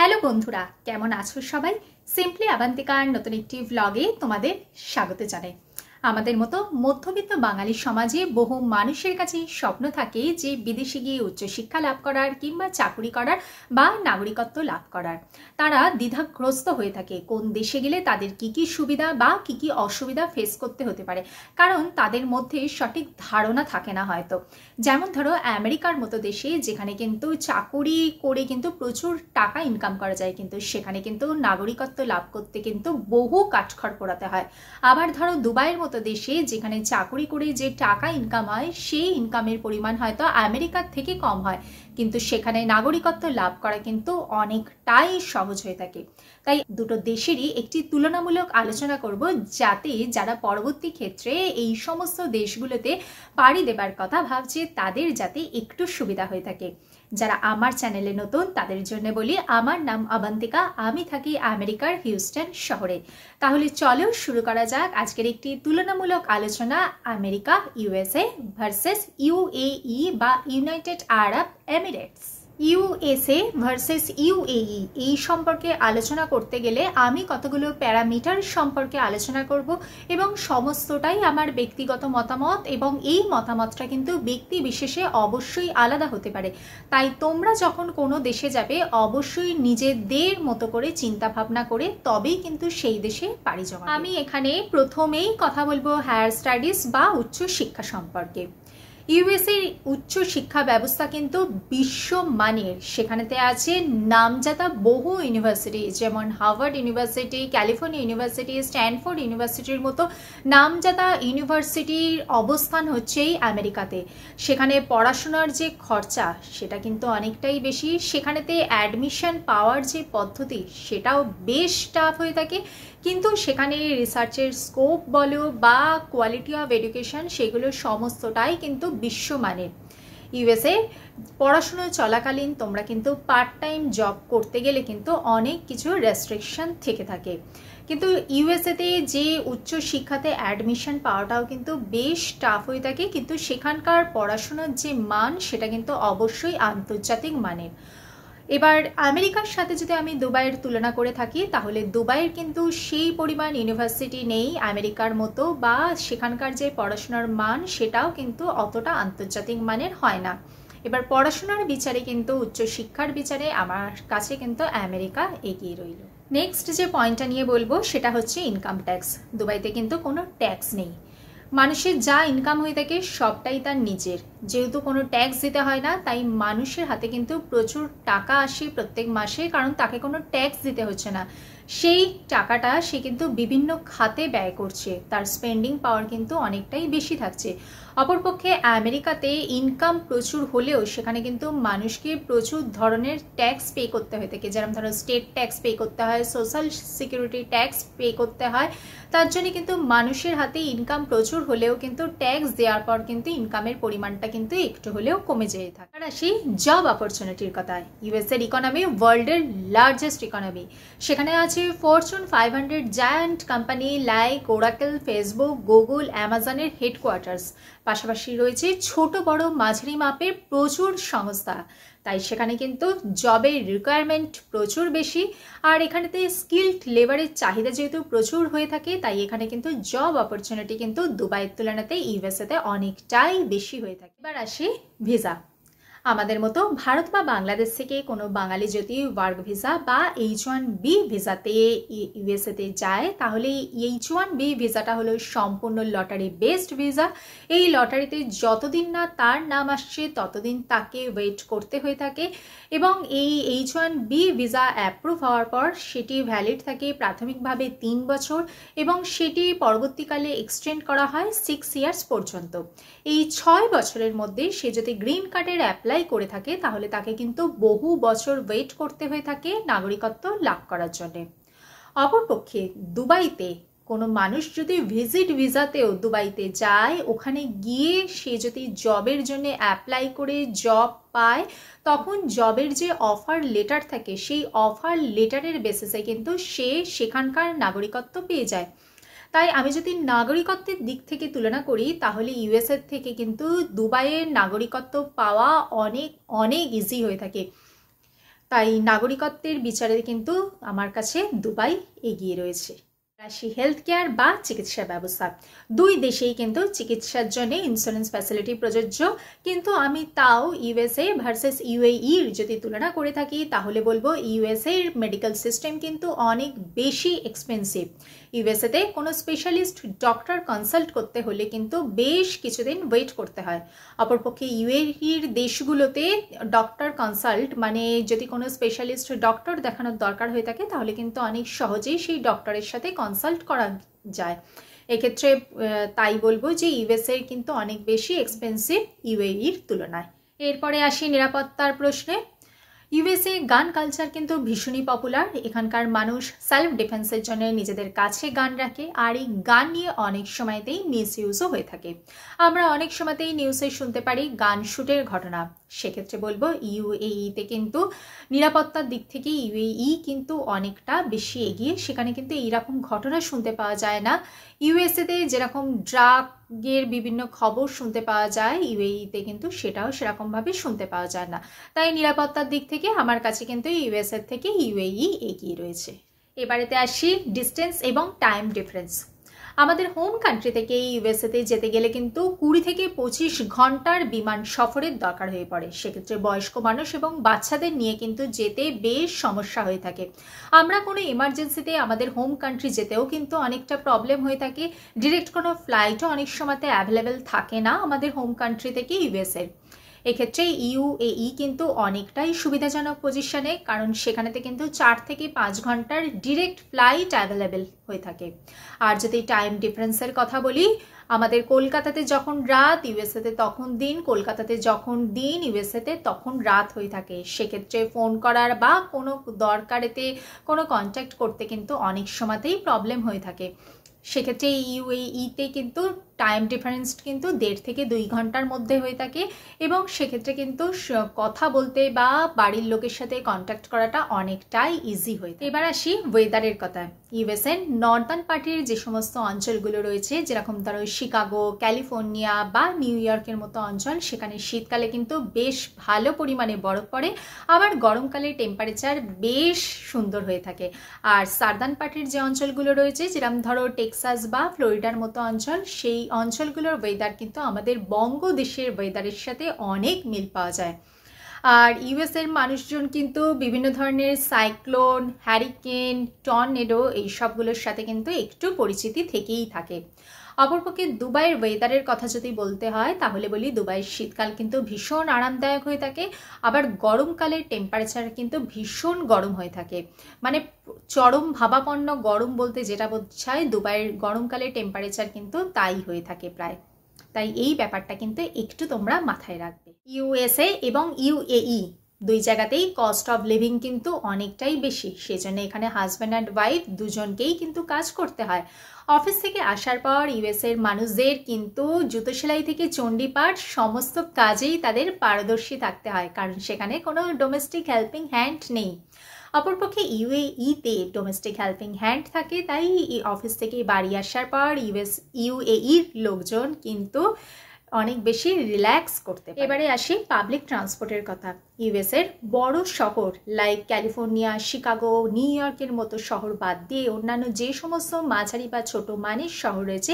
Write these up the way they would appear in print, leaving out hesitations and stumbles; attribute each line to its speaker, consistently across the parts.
Speaker 1: Hello বন্ধুরা, কেমন আছো সবাই? সিম্পলি আবান্তিকার নতুন একটি ব্লগে তোমাদের স্বাগত জানাই। আমাদের মতো মধ্যবিত্ত বাঙালি সমাজে বহু মানুষের কাছে স্বপ্ন থাকে যে বিদেশে গিয়ে উচ্চশিক্ষা লাভ করার কিংবা চাকরি করার বা নাগরিকত্ব লাভ করার। তারা দ্বিধাগ্রস্ত হয়ে থাকে কোন দেশে গেলে তাদের কি কি সুবিধা বা কি কি অসুবিধা ফেস করতে হতে পারে, কারণ তাদের মধ্যে সঠিক ধারণা থাকে না হয়তো। যেমন ধরো আমেরিকার মতো দেশে যেখানে কিন্তু চাকুরি করে কিন্তু প্রচুর টাকা ইনকাম করা যায়, কিন্তু সেখানে কিন্তু নাগরিকত্ব লাভ করতে কিন্তু বহু কাঠখড় পোড়াতে হয়। আবার ধরো দুবাইয়ের মতো দেশে যেখানে চাকুরি করে যে টাকা ইনকাম হয় সেই ইনকামের পরিমাণ হয়তো আমেরিকার থেকে কম হয়, কিন্তু সেখানে নাগরিকত্ব লাভ করা কিন্তু অনেকটাই সহজ হয়ে থাকে। তাই দুটো দেশেরই একটি তুলনামূলক আলোচনা করব, যাতে যারা পরবর্তী ক্ষেত্রে এই সমস্ত দেশগুলোতে পাড়ি দেবার কথা ভাবছে তাদের যাতে একটু সুবিধা হয়ে থাকে। যারা আমার চ্যানেলে নতুন তাদের জন্য বলি, আমার নাম আবান্তিকা, আমি থাকি আমেরিকার হিউস্টন শহরে। তাহলে চলো শুরু করা যাক আজকের একটি তুলনামূলক আলোচনা, আমেরিকা ইউএসএ ভার্সেস ইউএই বা ইউনাইটেড আরব এমিরেটস। ইউএসএ ভার্সেস ইউএই এই সম্পর্কে আলোচনা করতে গেলে আমি কতগুলো প্যারামিটার সম্পর্কে আলোচনা করব, এবং সমস্তটাই আমার ব্যক্তিগত মতামত, এবং এই মতামতটা কিন্তু ব্যক্তি বিশেষে অবশ্যই আলাদা হতে পারে। তাই তোমরা যখন কোনো দেশে যাবে অবশ্যই নিজেদের মতো করে চিন্তা ভাবনা করে তবেই কিন্তু সেই দেশে পাড়ি জমাবে। আমি এখানে প্রথমেই কথা বলবো হায়ার স্টাডিজ বা উচ্চ শিক্ষা সম্পর্কে। ইউএসএর উচ্চ শিক্ষা ব্যবস্থা কিন্তু বিশ্বমানের। সেখানেতে আছে নামজাদা বহু ইউনিভার্সিটি, যেমন Harvard university, California university, Stanford ইউনিভার্সিটির মতো নামজাদা ইউনিভার্সিটির অবস্থান হচ্ছেই আমেরিকাতে। সেখানে পড়াশোনার যে খরচা সেটা কিন্তু অনেকটাই বেশি। সেখানেতে অ্যাডমিশন পাওয়ার যে পদ্ধতি সেটাও বেশ টাফ হয়ে থাকে, কিন্তু সেখানে রিসার্চের স্কোপ বলো বা কোয়ালিটি অফ এডুকেশন সেগুলো সমস্তটাই কিন্তু বিশ্বমানের। ইউএসএ পড়াশুনো চলাকালীন তোমরা কিন্তু পার্ট টাইম জব করতে গেলে কিন্তু অনেক কিছু রেস্ট্রিকশন থেকে থাকে, কিন্তু ইউএসএতে যে উচ্চ শিক্ষাতে অ্যাডমিশন পাওয়াটাও কিন্তু বেশ টাফ হয়ে থাকে, কিন্তু সেখানকার পড়াশোনার যে মান সেটা কিন্তু অবশ্যই আন্তর্জাতিক মানের। এবার আমেরিকার সাথে যদি আমি দুবাইয়ের তুলনা করে থাকি, তাহলে দুবাইয়ের কিন্তু সেই পরিমাণ ইউনিভার্সিটি নেই আমেরিকার মতো, বা সেখানকার যে পড়াশোনার মান সেটাও কিন্তু অতটা আন্তর্জাতিক মানের হয় না। এবার পড়াশোনার বিচারে কিন্তু উচ্চশিক্ষার বিচারে আমার কাছে কিন্তু আমেরিকা এগিয়ে রইল। নেক্সট যে পয়েন্টটা নিয়ে বলবো সেটা হচ্ছে ইনকাম ট্যাক্স। দুবাইতে কিন্তু কোনো ট্যাক্স নেই, মানুষের যা ইনকাম হয়ে থাকে সবটাই তার নিজের। যেহেতু কোনো ট্যাক্স দিতে হয় না, তাই মানুষের হাতে কিন্তু প্রচুর টাকা আসে প্রত্যেক মাসে, কারণ তাকে কোনো ট্যাক্স দিতে হচ্ছে না। সেই টাকাটা সে কিন্তু বিভিন্ন খাতে ব্যয় করছে, তার স্পেন্ডিং পাওয়ার কিন্তু অনেকটাই বেশি থাকছে। অপরপক্ষে আমেরিকাতে ইনকাম প্রচুর হলেও সেখানে কিন্তু মানুষকে প্রচুর ধরনের ট্যাক্স পে করতে হয়ে থাকে, যেমন ধরো স্টেট ট্যাক্স পে করতে হয়, সোশ্যাল সিকিউরিটি ট্যাক্স পে করতে হয়। তার জন্য কিন্তু মানুষের হাতে ইনকাম প্রচুর হলেও কিন্তু ট্যাক্স দেওয়ার পর কিন্তু ইনকামের পরিমাণটা কিন্তু একটু হলেও কমে যেতে থাকে। আর আসি জব অপরচুনিটির কথায়। ইউএসএর ইকোনমি ওয়ার্ল্ডের লার্জেস্ট ইকোনমি। সেখানে আছে fortune 500 giant company like Oracle, Facebook, Google, অ্যামাজনের হেডকোয়ার্টার্স। পাশাপাশি রয়েছে ছোট বড় মাঝারি মাপের প্রচুর সংস্থা। তাই সেখানে কিন্তু জবের রিকোয়ারমেন্ট প্রচুর বেশি, আর এখানেতে স্কিলড লেবারের চাহিদা যেহেতু প্রচুর হয়ে থাকে, তাই এখানে কিন্তু জব অপরচুনিটি কিন্তু দুবাইয়ের তুলনাতে ইউএসএতে অনেকটাই বেশি হয়ে থাকে। এবার আসি ভিসা। আমাদের মতো ভারত বা বাংলাদেশ থেকে কোনো বাঙালি যদি ওয়ার্ক ভিসা বা H1B ভিসাতে ইউএসএতে যায়, তাহলে H1B ভিসাটা হলো সম্পূর্ণ লটারি বেসড ভিসা। এই লটারিতে যতদিন না তার নাম আসছে ততদিন তাকে ওয়েট করতে হয়ে থাকে, এবং এই H1B ভিসা অ্যাপ্রুভ হওয়ার পর সেটি ভ্যালিড থাকে প্রাথমিকভাবে 3 বছর, এবং সেটি পরবর্তীকালে এক্সটেন্ড করা হয় 6 ইয়ার্স পর্যন্ত। এই 6 বছরের মধ্যে সে যদি গ্রিন কার্ডের অ্যাপ্লাই করে থাকে, তাহলে তাকে কিন্তু বহু বছর ওয়েট করতে হয়ে থাকে নাগরিকত্ব লাভ করার জন্য। অপরপক্ষে দুবাইতে কোনো মানুষ যদি ভিজিট ভিসাতেও দুবাইতে যায়, ওখানে গিয়ে সে যদি জবের জন্য অ্যাপ্লাই করে জব পায়, তখন জবের যে অফার লেটার থাকে সেই অফার লেটারের বেসিসে কিন্তু সে সেখানকার নাগরিকত্ব পেয়ে যায়। তাই আমি যদি নাগরিকত্বের দিক থেকে তুলনা করি, তাহলে ইউএসএর থেকে কিন্তু দুবাইয়ের নাগরিকত্ব পাওয়া অনেক অনেক ইজি হয়ে থাকে। তাই নাগরিকত্বের বিচারে কিন্তু আমার কাছে দুবাই এগিয়ে রয়েছে। রাশি হেলথ কেয়ার বা চিকিৎসা ব্যবস্থা, দুই দেশেই কিন্তু চিকিৎসার জন্য ইন্স্যুরেন্স ফ্যাসিলিটি প্রযোজ্য, কিন্তু আমি তাও ইউএসএ ভার্সেস ইউএইর যদি তুলনা করে থাকি তাহলে বলবো ইউএসএ এর মেডিকেল সিস্টেম কিন্তু অনেক বেশি এক্সপেন্সিভ। ইউএসএতে কোনো স্পেশালিস্ট ডক্টর কনসাল্ট করতে হলে কিন্তু বেশ কিছুদিন ওয়েট করতে হয়। অপরপক্ষে ইউএইর দেশগুলোতে ডক্টর কনসাল্ট মানে যদি কোনো স্পেশালিস্ট ডক্টর দেখানোর দরকার হয়ে থাকে তাহলে কিন্তু অনেক সহজেই সেই ডক্টরের সাথে কনসাল্ট করা যায়। এক্ষেত্রে তাই বলবো যে ইউএসএ কিন্তু অনেক বেশি এক্সপেন্সিভ ইউএইর তুলনায়। এরপরে আসি নিরাপত্তার প্রশ্নে। ইউএসএ গান কালচার কিন্তু ভীষণই পপুলার। এখানকার মানুষ সেলফ ডিফেন্সের জন্য নিজেদের কাছে গান রাখে, আর এই গান নিয়ে অনেক সময়তেই মিসইউজও হয়ে থাকে। আমরা অনেক সময়তেই নিউজে শুনতে পারি গান শুটের ঘটনা। সেক্ষেত্রে বলবো ইউএইতে কিন্তু নিরাপত্তার দিক থেকে ইউএই কিন্তু অনেকটা বেশি এগিয়ে। সেখানে কিন্তু এইরকম ঘটনা শুনতে পাওয়া যায় না। ইউএসএতে যেরকম ড্রাগের বিভিন্ন খবর শুনতে পাওয়া যায়, ইউএইতে কিন্তু সেটাও সেরকমভাবে শুনতে পাওয়া যায় না। তাই নিরাপত্তার দিক থেকে আমার কাছে কিন্তু ইউএসএর থেকে ইউএই এগিয়ে রয়েছে। এবারেতে আসি ডিস্টেন্স এবং টাইম ডিফারেন্স। আমাদের হোম কান্ট্রি থেকে ইউএসএতে যেতে গেলে কিন্তু 20 থেকে 25 ঘন্টার বিমান সফরের দরকার হয়ে পড়ে। সেক্ষেত্রে বয়স্ক মানুষ এবং বাচ্চাদের নিয়ে কিন্তু যেতে বেশ সমস্যা হয়ে থাকে। আমরা কোনো এমার্জেন্সিতে আমাদের হোম কান্ট্রি যেতেও কিন্তু অনেকটা প্রবলেম হয়ে থাকে। ডিরেক্ট কোনো ফ্লাইটও অনেক সময়তে অ্যাভেলেবেল থাকে না আমাদের হোম কান্ট্রি থেকে ইউএসএ। এক্ষেত্রে ইউএই কিন্তু অনেকটাই সুবিধাজনক পজিশনে, কারণ সেখানেতে কিন্তু 4 থেকে 5 ঘন্টার ডিরেক্ট ফ্লাইট অ্যাভেলেবেল হয়ে থাকে। আর যদি টাইম ডিফারেন্সের কথা বলি, আমাদের কলকাতাতে যখন রাত ইউএসএতে তখন দিন, কলকাতাতে যখন দিন ইউএসএতে তখন রাত হয়ে থাকে। সেক্ষেত্রে ফোন করার বা কোনো দরকারেতে কোনো কন্ট্যাক্ট করতে কিন্তু অনেক সময়তেই প্রবলেম হয়ে থাকে। সেক্ষেত্রে ইউএইতে কিন্তু টাইম ডিফারেন্স কিন্তু 1.5 থেকে 2 ঘন্টার মধ্যে হয়ে থাকে, এবং সেক্ষেত্রে কিন্তু কথা বলতে বা বাড়ির লোকের সাথে কন্ট্যাক্ট করাটা অনেকটাই ইজি হয়ে থাকে। এবার আসি ওয়েদারের কথা। ইউএসএ নর্দার্ন পার্টির যে সমস্ত অঞ্চলগুলো রয়েছে, যেরকম ধরো শিকাগো, ক্যালিফোর্নিয়া বা নিউ ইয়র্কের মতো অঞ্চল, সেখানে শীতকালে কিন্তু বেশ ভালো পরিমাণে বরফ পড়ে, আবার গরমকালে টেম্পারেচার বেশ সুন্দর হয়ে থাকে। আর সাউদার্ন পার্টির যে অঞ্চলগুলো রয়েছে, যেরকম ধরো টেক্সাস বা ফ্লোরিডার মতো অঞ্চল, সেই অঞ্চলগুলোর ওয়েদার কিন্তু আমাদের বঙ্গদেশের ওয়েদারের সাথে অনেক মিল পাওয়া যায়। আর ইউএসএর মানুষজন কিন্তু বিভিন্ন ধরনের সাইক্লোন, হ্যারিকেন, টর্নেডো এই সবগুলোর সাথে কিন্তু একটু পরিচিতি থেকেই থাকে। অপরপক্ষে দুবাইয়ের ওয়েদারের কথা যদি বলতে হয় তাহলে বলি দুবাইয়ের শীতকাল কিন্তু ভীষণ আরামদায়ক হয়ে থাকে, আবার গরমকালের টেম্পারেচার কিন্তু ভীষণ গরম হয়ে থাকে। মানে চরম ভাবাপন্ন গরম বলতে যেটা বোঝায়, দুবাইয়ের গরমকালের টেম্পারেচার কিন্তু তাই হয়ে থাকে প্রায়। তাই এই ব্যাপারটা কিন্তু একটু তোমরা মাথায় রাখবে। ইউএসএ এবং ইউএই দুই জায়গাতেই কস্ট অফ লিভিং কিন্তু অনেকটাই বেশি। সেজন্য এখানে হাজব্যান্ড অ্যান্ড ওয়াইফ দুজনকেই কিন্তু কাজ করতে হয়। অফিস থেকে আসার পর ইউএসএর মানুষদের কিন্তু জুতো সেলাই থেকে চণ্ডীপাঠ সমস্ত কাজেই তাদের পারদর্শী থাকতে হয়, কারণ সেখানে কোনো ডোমেস্টিক হেল্পিং হ্যান্ড নেই। অপরপক্ষে ইউএইতে ডোমেস্টিক হেল্পিং হ্যান্ড থাকে, তাই অফিস থেকে বাড়ি আসার পর ইউএইর লোকজন কিন্তু অনেক বেশি রিল্যাক্স করতে পারে। এবারে আসি পাবলিক ট্রান্সপোর্টের কথা। ইউএসএর বড় শহর লাইক ক্যালিফোর্নিয়া, শিকাগো, নিউ ইয়র্কের মতো শহর বাদ দিয়ে অন্যান্য যে সমস্ত মাঝারি বা ছোট মানের শহর রয়েছে,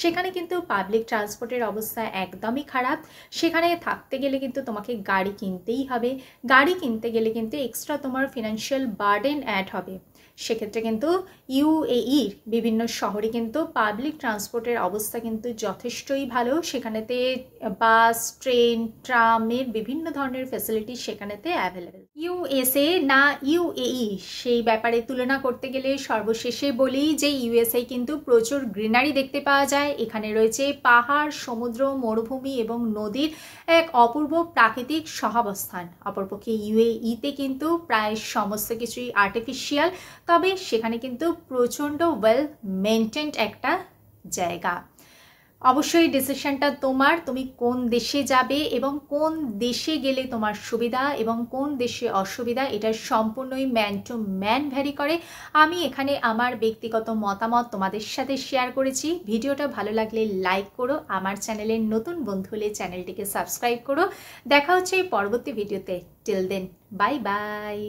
Speaker 1: সেখানে কিন্তু পাবলিক ট্রান্সপোর্টের অবস্থা একদমই খারাপ। সেখানে থাকতে গেলে কিন্তু তোমাকে গাড়ি কিনতেই হবে। গাড়ি কিনতে গেলে কিন্তু এক্সট্রা তোমার ফিনান্সিয়াল বার্ডেন অ্যাড হবে। সেক্ষেত্রে কিন্তু ইউএইর বিভিন্ন শহরে কিন্তু পাবলিক ট্রান্সপোর্টের অবস্থা কিন্তু যথেষ্টই ভালো। সেখানেতে বাস, ট্রেন, ট্রামের বিভিন্ন ধরনের ফ্যাসিলিটি সেখানেতে অ্যাভেলেবেল। ইউএসএ না ইউএই সেই ব্যাপারে তুলনা করতে গেলে সর্বশেষে বলি যে ইউএসএ কিন্তু প্রচুর গ্রিনারি দেখতে পাওয়া যায়। এখানে রয়েছে পাহাড়, সমুদ্র, মরুভূমি এবং নদীর এক অপূর্ব প্রাকৃতিক সহাবস্থান। অপরপক্ষে ইউএইতে কিন্তু প্রায় সমস্ত কিছুই আর্টিফিশিয়াল, তবে সেখানে কিন্তু প্রচণ্ড ওয়েল মেনটেন্ড একটা জায়গা। অবশ্যই ডিসিশনটা তোমার, তুমি কোন দেশে যাবে এবং কোন দেশে গেলে তোমার সুবিধা এবং কোন দেশে অসুবিধা এটা সম্পূর্ণই ম্যান টু ম্যান ভ্যারি করে। আমি এখানে আমার ব্যক্তিগত মতামত তোমাদের সাথে শেয়ার করেছি। ভিডিওটা ভালো লাগলে লাইক করো, আমার চ্যানেলের নতুন বন্ধু হলে চ্যানেলটিকে সাবস্ক্রাইব করো। দেখা হচ্ছে পরবর্তী ভিডিওতে। Till then, bye by.